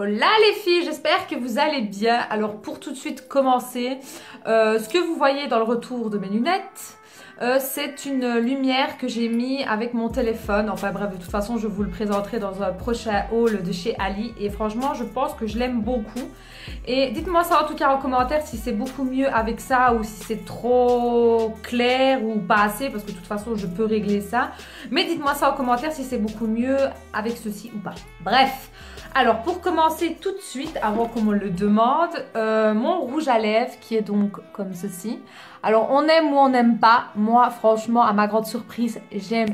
Hola les filles, j'espère que vous allez bien. Alors pour tout de suite commencer, ce que vous voyez dans le retour de mes lunettes, c'est une lumière que j'ai mis avec mon téléphone. Enfin bref, de toute façon je vous le présenterai dans un prochain haul de chez Ali. Et franchement je pense que je l'aime beaucoup. Et dites-moi ça en tout cas en commentaire si c'est beaucoup mieux avec ça ou si c'est trop clair ou pas assez, parce que de toute façon je peux régler ça. Mais dites-moi ça en commentaire si c'est beaucoup mieux avec ceci ou pas. Bref. Alors pour commencer tout de suite, avant qu'on me le demande, mon rouge à lèvres qui est donc comme ceci. Alors on aime ou on n'aime pas, moi franchement à ma grande surprise j'aime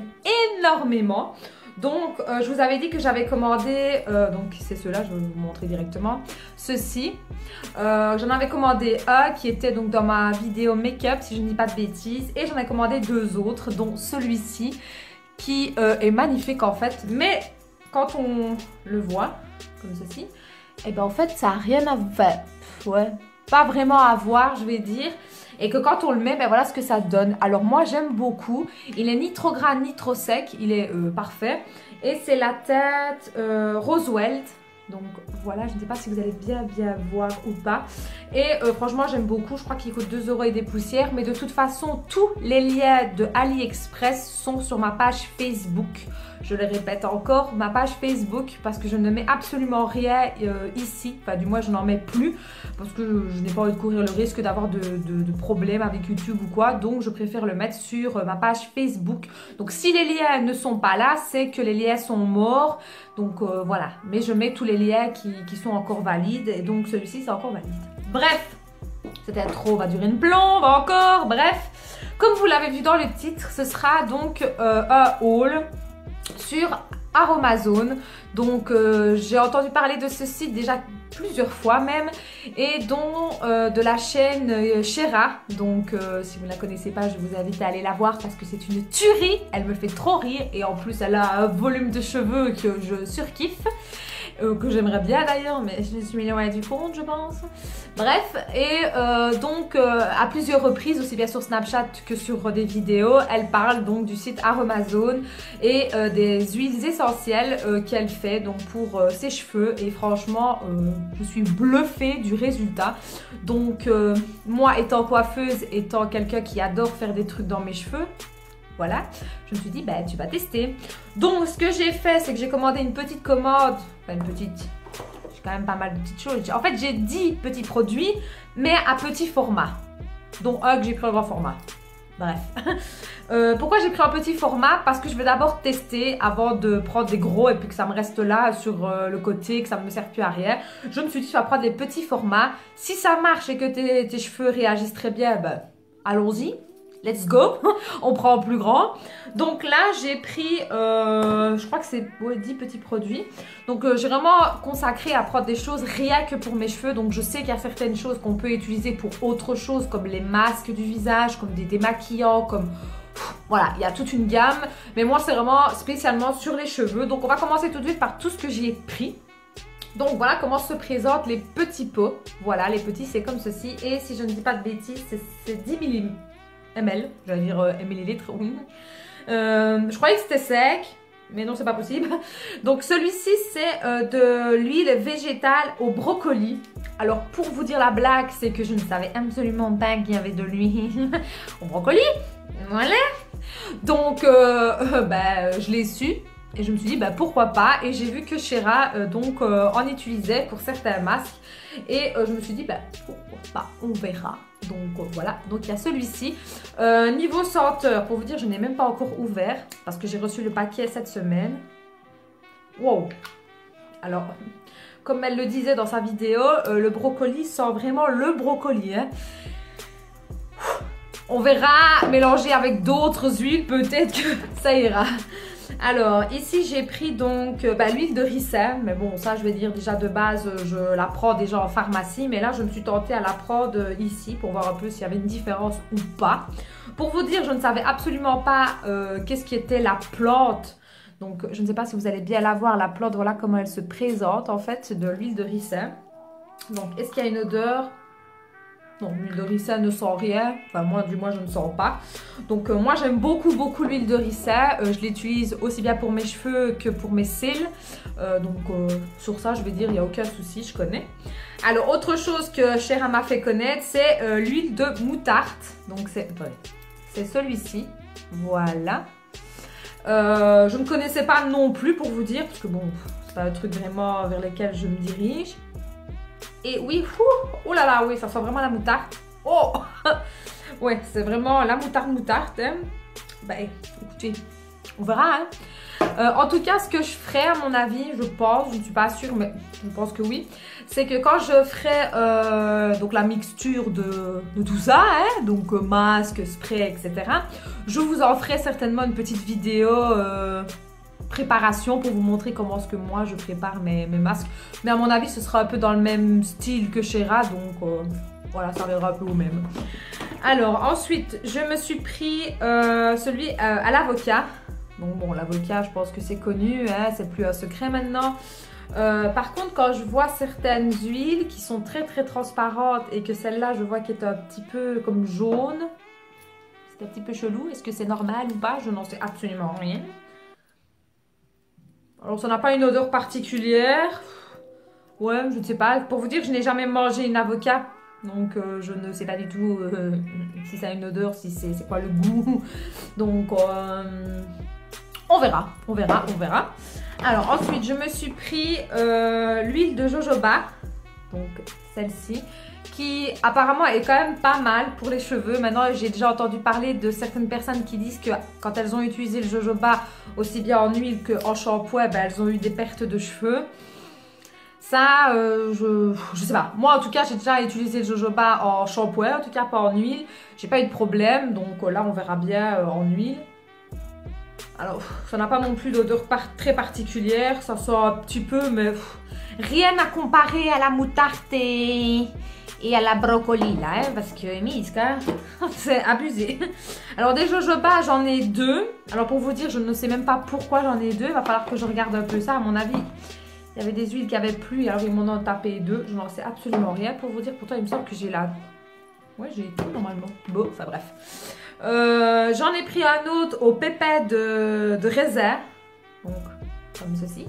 énormément. Donc je vous avais dit que j'avais commandé, donc c'est ceux-là, je vais vous montrer directement, ceci. J'en avais commandé un qui était donc dans ma vidéo make-up si je ne dis pas de bêtises. Et j'en ai commandé deux autres, dont celui-ci qui est magnifique en fait. Mais quand on le voit comme ceci, et ben en fait ça n'a rien à faire, ouais, pas vraiment à voir je vais dire, et que quand on le met, ben voilà ce que ça donne. Alors moi j'aime beaucoup, il est ni trop gras ni trop sec, il est parfait, et c'est la teinte Roswell. Donc voilà, je ne sais pas si vous allez bien voir ou pas. Et franchement j'aime beaucoup, je crois qu'il coûte 2 € et des poussières. Mais de toute façon tous les liens de AliExpress sont sur ma page Facebook. Je le répète encore, ma page Facebook, parce que je ne mets absolument rien ici. Enfin du moins je n'en mets plus, parce que je n'ai pas envie de courir le risque d'avoir de problèmes avec YouTube ou quoi. Donc je préfère le mettre sur ma page Facebook. Donc si les liens ne sont pas là, c'est que les liens sont morts. Donc voilà, mais je mets tous les liens qui sont encore valides, et donc celui-ci c'est encore valide. Bref, cette intro va durer une plombe encore, bref. Comme vous l'avez vu dans le titre, ce sera donc un haul sur Aromazone. Donc j'ai entendu parler de ce site déjà plusieurs fois même, et dont de la chaîne Shera. Donc si vous ne la connaissez pas, je vous invite à aller la voir parce que c'est une tuerie, elle me fait trop rire, et en plus elle a un volume de cheveux que je surkiffe, que j'aimerais bien d'ailleurs, mais je me suis mis loin du compte je pense. Bref, et donc à plusieurs reprises, aussi bien sur Snapchat que sur des vidéos, elle parle donc du site Aromazone et des huiles essentielles qu'elle fait donc pour ses cheveux, et franchement je suis bluffée du résultat. Donc moi étant coiffeuse, étant quelqu'un qui adore faire des trucs dans mes cheveux, voilà, je me suis dit, bah tu vas tester. Donc ce que j'ai fait, c'est que j'ai commandé une petite commande, enfin une petite, j'ai quand même pas mal de petites choses. En fait j'ai 10 petits produits, mais à petit format, dont un que j'ai pris en grand format. Bref, pourquoi j'ai pris un petit format? Parce que je vais d'abord tester avant de prendre des gros et puis que ça me reste là sur le côté, que ça ne me sert plus à rien. Je me suis dit, je vais prendre des petits formats. Si ça marche et que tes cheveux réagissent très bien, ben allons-y. Let's go. On prend en plus grand. Donc là j'ai pris je crois que c'est 10 petits produits. Donc j'ai vraiment consacré à prendre des choses rien que pour mes cheveux. Donc je sais qu'il y a certaines choses qu'on peut utiliser pour autre chose, comme les masques du visage, comme des démaquillants, comme voilà, il y a toute une gamme. Mais moi c'est vraiment spécialement sur les cheveux. Donc on va commencer tout de suite par tout ce que j'ai pris. Donc voilà comment se présentent les petits pots. Voilà, les petits c'est comme ceci. Et si je ne dis pas de bêtises, c'est 10 ml, j'allais dire millilitres, oui. Je croyais que c'était sec, mais non, c'est pas possible. Donc celui-ci, c'est de l'huile végétale au brocoli. Alors pour vous dire la blague, c'est que je ne savais absolument pas qu'il y avait de l'huile au brocoli. Voilà. Donc je l'ai su. Et je me suis dit, bah, pourquoi pas. Et j'ai vu que Shera en utilisait pour certains masques. Et je me suis dit, bah, pourquoi pas, on verra. Donc voilà, donc il y a celui-ci. Niveau senteur, pour vous dire, je n'ai même pas encore ouvert parce que j'ai reçu le paquet cette semaine. Wow. Alors, comme elle le disait dans sa vidéo, le brocoli sent vraiment le brocoli. Hein. On verra, mélanger avec d'autres huiles, peut-être que ça ira. Alors ici j'ai pris donc l'huile de ricin, mais bon ça je vais dire déjà de base je la prends déjà en pharmacie, mais là je me suis tentée à la prendre ici pour voir un peu s'il y avait une différence ou pas. Pour vous dire, je ne savais absolument pas qu'est-ce qui était la plante, donc je ne sais pas si vous allez bien la voir, la plante, voilà comment elle se présente en fait, c'est de l'huile de ricin. Donc est-ce qu'il y a une odeur? Non, l'huile de ricin ne sent rien. Enfin, moi, du moins, je ne sens pas. Donc, moi, j'aime beaucoup, beaucoup l'huile de ricin. Je l'utilise aussi bien pour mes cheveux que pour mes cils. Sur ça, je vais dire, il n'y a aucun souci, je connais. Alors, autre chose que Shera m'a fait connaître, c'est l'huile de moutarde. Donc, c'est celui-ci. Voilà. Je ne connaissais pas non plus, pour vous dire, parce que bon, c'est pas un truc vraiment vers lequel je me dirige. Et oui, oh là là, oui, ça sent vraiment la moutarde. Oh ouais, c'est vraiment la moutarde. Hein. Ben, écoutez, on verra. Hein. En tout cas, ce que je ferai, à mon avis, je pense, je ne suis pas sûre, mais je pense que oui, c'est que quand je ferai donc la mixture de tout ça, hein, donc masque, spray, etc., je vous en ferai certainement une petite vidéo préparation pour vous montrer comment est-ce que moi je prépare mes masques. Mais à mon avis, ce sera un peu dans le même style que Shera, donc voilà, ça reviendra un peu au même. Alors, ensuite, je me suis pris celui à l'avocat. Donc bon, l'avocat, je pense que c'est connu, hein, c'est plus un secret maintenant. Par contre, quand je vois certaines huiles qui sont très très transparentes et que celle-là, je vois qu'elle est un petit peu comme jaune, c'est un petit peu chelou. Est-ce que c'est normal ou pas? Je n'en sais absolument rien. Alors, ça n'a pas une odeur particulière. Ouais, je ne sais pas. Pour vous dire, je n'ai jamais mangé une avocat. Donc, je ne sais pas du tout si ça a une odeur, si c'est quoi le goût. Donc, on verra. Alors, ensuite, je me suis pris l'huile de jojoba. Donc, celle-ci. Qui apparemment est quand même pas mal pour les cheveux. Maintenant, j'ai déjà entendu parler de certaines personnes qui disent que quand elles ont utilisé le jojoba, aussi bien en huile qu'en shampoing, ben, elles ont eu des pertes de cheveux. Ça, je sais pas. Moi, en tout cas, j'ai déjà utilisé le jojoba en shampoing, en tout cas pas en huile. J'ai pas eu de problème, donc là, on verra bien en huile. Alors, ça n'a pas non plus d'odeur très particulière. Ça sent un petit peu, mais rien à comparer à la moutarde et à la brocoli là, hein, parce que Miska, c'est abusé. Alors des jojoba, j'en ai deux. Alors pour vous dire, je ne sais même pas pourquoi j'en ai deux. Il va falloir que je regarde un peu ça. À mon avis, il y avait des huiles qui avaient plu. Alors ils m'en ont tapé deux. Je n'en sais absolument rien. Pour vous dire, pourtant il me semble que j'ai la... Ouais, j'ai tout normalement. Bon, enfin bref. J'en ai pris un autre au pépé de raisin. Donc, comme ceci.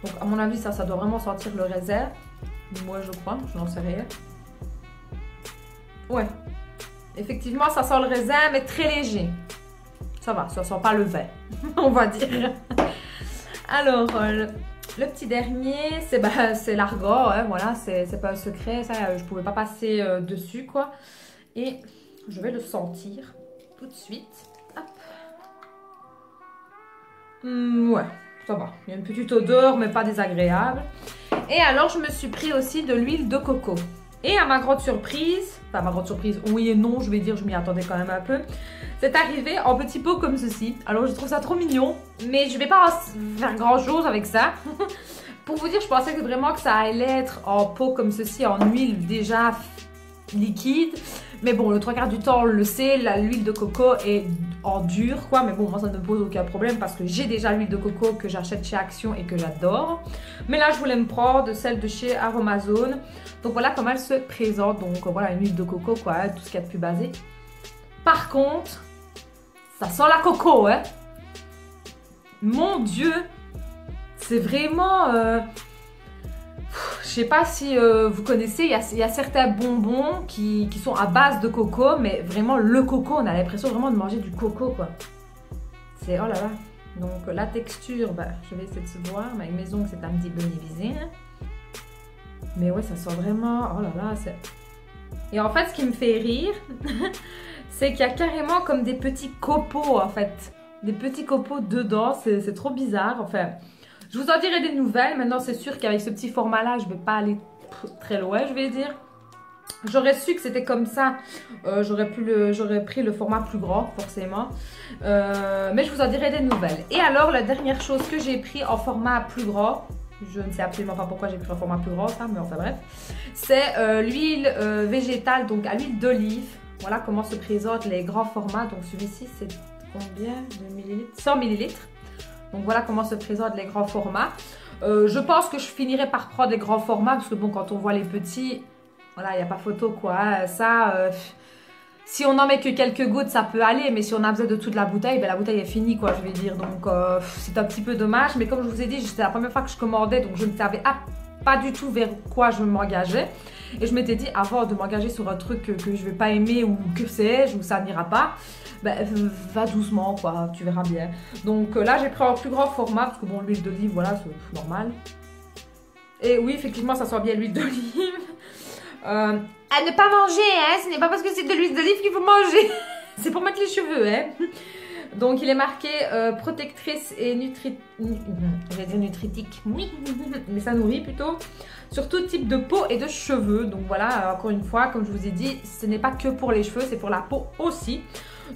Donc à mon avis, ça doit vraiment sentir le raisin. Moi, je crois. Je n'en sais rien. Ouais, effectivement, ça sent le raisin, mais très léger. Ça va, ça sent pas le vin, on va dire. Alors, le petit dernier, c'est l'argan, hein, voilà, c'est pas un secret, ça, je pouvais pas passer dessus, quoi. Et je vais le sentir tout de suite. Hop. Ouais, ça va, il y a une petite odeur, mais pas désagréable. Et alors, je me suis pris aussi de l'huile de coco. Et à ma grande surprise, enfin ma grande surprise, oui et non, je vais dire, je m'y attendais quand même un peu. C'est arrivé en petits pots comme ceci. Alors je trouve ça trop mignon, mais je vais pas faire grand chose avec ça. Pour vous dire, je pensais vraiment que ça allait être en pot comme ceci, en huile déjà liquide. Mais bon, le trois quarts du temps, on le sait, l'huile de coco est en dur, quoi. Mais bon, moi, ça ne me pose aucun problème parce que j'ai déjà l'huile de coco que j'achète chez Action et que j'adore. Mais là, je voulais me prendre celle de chez Aromazone. Donc voilà comment elle se présente. Donc voilà, une huile de coco, quoi, hein, tout ce qu'il y a de plus basé. Par contre, ça sent la coco, hein. Mon Dieu, c'est vraiment... Je sais pas si vous connaissez, il y a certains bonbons qui sont à base de coco, mais vraiment le coco, on a l'impression vraiment de manger du coco, quoi. C'est, oh là là. Donc la texture, bah, je vais essayer de se voir, mais avec mes ongles c'est un petit peu divisé. Hein. Mais ouais, ça sent vraiment, oh là là, c'est... Et en fait, ce qui me fait rire, c'est qu'il y a carrément comme des petits copeaux, en fait. Des petits copeaux dedans, c'est trop bizarre, enfin... Je vous en dirai des nouvelles. Maintenant, c'est sûr qu'avec ce petit format-là, je ne vais pas aller très loin, je vais dire. J'aurais su que c'était comme ça. J'aurais pris le format plus grand, forcément. Mais je vous en dirai des nouvelles. Et alors, la dernière chose que j'ai pris en format plus grand, je ne sais absolument pas pourquoi j'ai pris un format plus grand, ça, mais enfin bref, c'est l'huile végétale, donc à l'huile d'olive. Voilà comment se présentent les grands formats. Donc celui-ci, c'est combien de millilitres? 100 millilitres. Donc voilà comment se présentent les grands formats. Je pense que je finirai par prendre les grands formats parce que bon, quand on voit les petits, Voilà, il n'y a pas photo quoi. Ça, si on n'en met que quelques gouttes, ça peut aller. Mais si on a besoin de toute la bouteille, ben la bouteille est finie quoi, je vais dire. Donc c'est un petit peu dommage. Mais comme je vous ai dit, c'était la première fois que je commandais. Donc je ne savais pas du tout vers quoi je m'engageais. Et je m'étais dit, avant de m'engager sur un truc que je ne vais pas aimer ou que sais-je, ou ça n'ira pas, ben, va doucement quoi, tu verras bien. Donc là, j'ai pris un plus grand format parce que bon, l'huile d'olive, voilà, c'est normal. Et oui, effectivement, ça sent bien l'huile d'olive. À ne pas manger, hein, ce n'est pas parce que c'est de l'huile d'olive qu'il faut manger. C'est pour mettre les cheveux, hein. Donc il est marqué protectrice et j'allais dire nutritique, oui, mais ça nourrit plutôt, sur tout type de peau et de cheveux. Donc voilà, encore une fois, comme je vous ai dit, ce n'est pas que pour les cheveux, c'est pour la peau aussi.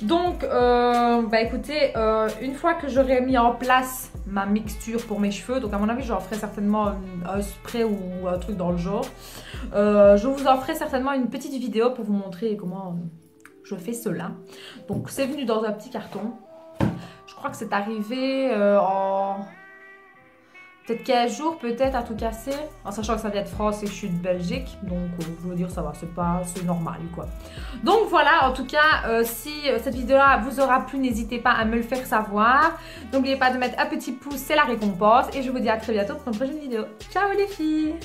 Donc, bah écoutez, une fois que j'aurai mis en place ma mixture pour mes cheveux, donc à mon avis, j'en ferai certainement un spray ou un truc dans le genre. Je vous en ferai certainement une petite vidéo pour vous montrer comment je fais cela. Donc, c'est venu dans un petit carton. Je crois que c'est arrivé en peut-être 15 jours, peut-être à tout casser. En sachant que ça vient de France et que je suis de Belgique. Donc, je veux dire, ça va, c'est normal, quoi. Donc, voilà, en tout cas, si cette vidéo-là vous aura plu, n'hésitez pas à me le faire savoir. N'oubliez pas de mettre un petit pouce, c'est la récompense. Et je vous dis à très bientôt pour une prochaine vidéo. Ciao les filles!